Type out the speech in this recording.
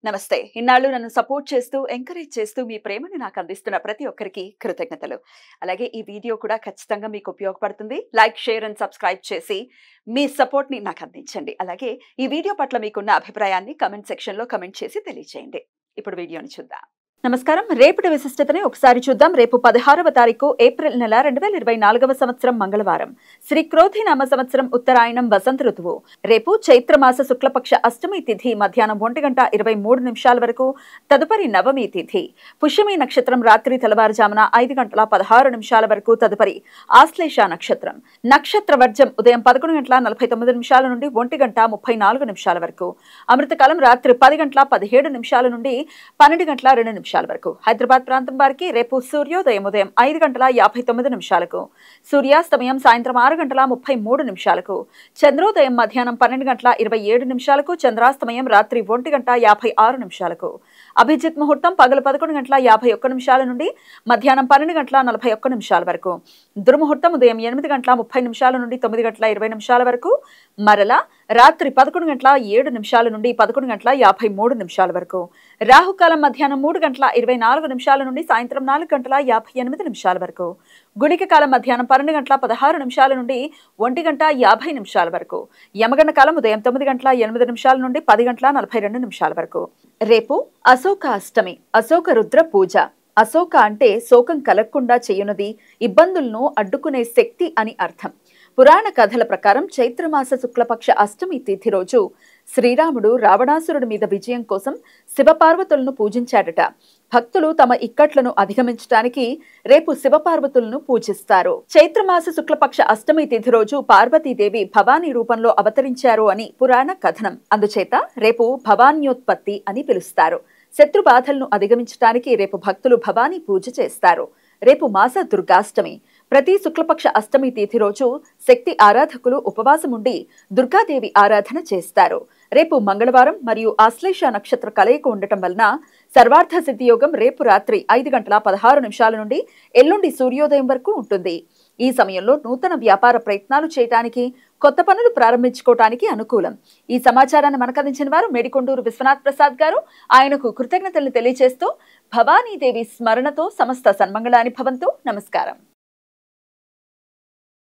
నమస్తే. ఇన్నాళ్ళు నన్ను సపోర్ట్ చేస్తూ, ఎంకరేజ్ చేస్తూ మీ ప్రేమను నాకు అందిస్తున్న ప్రతి ఒక్కరికి కృతజ్ఞతలు. అలాగే ఈ వీడియో కూడా ఖచ్చితంగా మీకు ఉపయోగపడుతుంది. లైక్, షేర్ అండ్ సబ్స్క్రైబ్ చేసి మీ సపోర్ట్‌ని నాకు అందించండి. అలాగే ఈ వీడియో పట్ల మీకున్న అభిప్రాయాన్ని కామెంట్ సెక్షన్‌లో కామెంట్ చేసి తెలియజేయండి. ఇప్పుడు వీడియోని చూద్దాం. నమస్కారం. రేపటి విశిష్టతని ఒకసారి చూద్దాం. రేపు 16వ తారీఖు ఏప్రిల్ నెల 2024వ సంవత్సరం మంగళవారం. శ్రీ క్రోధినామ సంవత్సరం ఉత్తరాయణం వసంత ఋతువు. రేపు చైత్రమాస శుక్లపక్ష అష్టమి తిథి మధ్యాహ్నం 1:23 వరకు. తదుపరి నవమి తిథి. పుష్యమి నక్షత్రం రాత్రి తెల్లవారుజామున 5:16 వరకు. తదుపరి ఆశ్లేష నక్షత్రం. నక్షత్ర వర్జం ఉదయం 11:49 నుండి 1:34 వరకు. అమృతకాలం రాత్రి 10:17 నుండి 12:02 వరకు. హైదరాబాద్ ప్రాంతం వారికి రేపు సూర్యోదయం ఉదయం 5:59 సూర్యాస్తమయం సాయంత్రం 6:33 చంద్రోదయం మధ్యాహ్నం 12:27 చంద్రాస్తమయం రాత్రి 1:56 అభిజిత్ ముహూర్తం పగలు 11:51 నుండి మధ్యాహ్నం 12:41 వరకు. దుర్ముహూర్తం ఉదయం 8:30 నుండి 9:20 వరకు. మరలా రాత్రి 11:07 నుండి 11:53 వరకు. రాహుకాలం మధ్యాహ్నం 3:24 నుండి సాయంత్రం 4:58 వరకు. గుళిక కాలం మధ్యాహ్నం 12:16 నుండి 1:50 వరకు. యమగండ కాలం ఉదయం 9:08 నుండి 10:42 వరకు. రేపు అశోక అష్టమి. అశోక రుద్ర పూజ. అశోక అంటే శోకం కలగకుండా చేయునది, ఇబ్బందులను అడ్డుకునే శక్తి అని అర్థం. పురాణ కథల ప్రకారం చైత్రమాస శుక్లపక్ష అష్టమి తిథి రోజు శ్రీరాముడు రావణాసురుడి మీద విజయం కోసం శివపార్వతులను పూజించాడట. భక్తులు తమ ఇక్కట్లను అధిగమించడానికి రేపు శివపార్వతులను పూజిస్తారు. చైత్రమాస శుక్లపక్ష అష్టమి తిథి రోజు పార్వతీదేవి భవానీ రూపంలో అవతరించారు అని పురాణ కథనం. అందుచేత రేపు భవాన్యోత్పత్తి అని పిలుస్తారు. శత్రు బాధలను అధిగమించడానికి రేపు భక్తులు భవానీ పూజ చేస్తారు. రేపు మాస దుర్గాష్టమి. ప్రతి శుక్లపక్ష అష్టమి తిథి రోజు శక్తి ఆరాధకులు ఉపవాసముండి దుర్గాదేవి ఆరాధన చేస్తారు. రేపు మంగళవారం మరియు ఆశ్లేష నక్షత్ర కలయిక ఉండటం వలన సర్వార్థ సిద్ధి యోగం రేపు రాత్రి 5:16 నుండి ఎల్లుండి సూర్యోదయం వరకు ఉంటుంది. ఈ సమయంలో నూతన వ్యాపార ప్రయత్నాలు చేయడానికి, కొత్త పనులు ప్రారంభించుకోవటానికి అనుకూలం. ఈ సమాచారాన్ని మనకు అందించిన వారు మేడికొండూరు విశ్వనాథ్ ప్రసాద్ గారు. ఆయనకు కృతజ్ఞతలు తెలియజేస్తూ భవానీదేవి స్మరణతో సమస్త సన్మంగళాని భవంతు. నమస్కారం.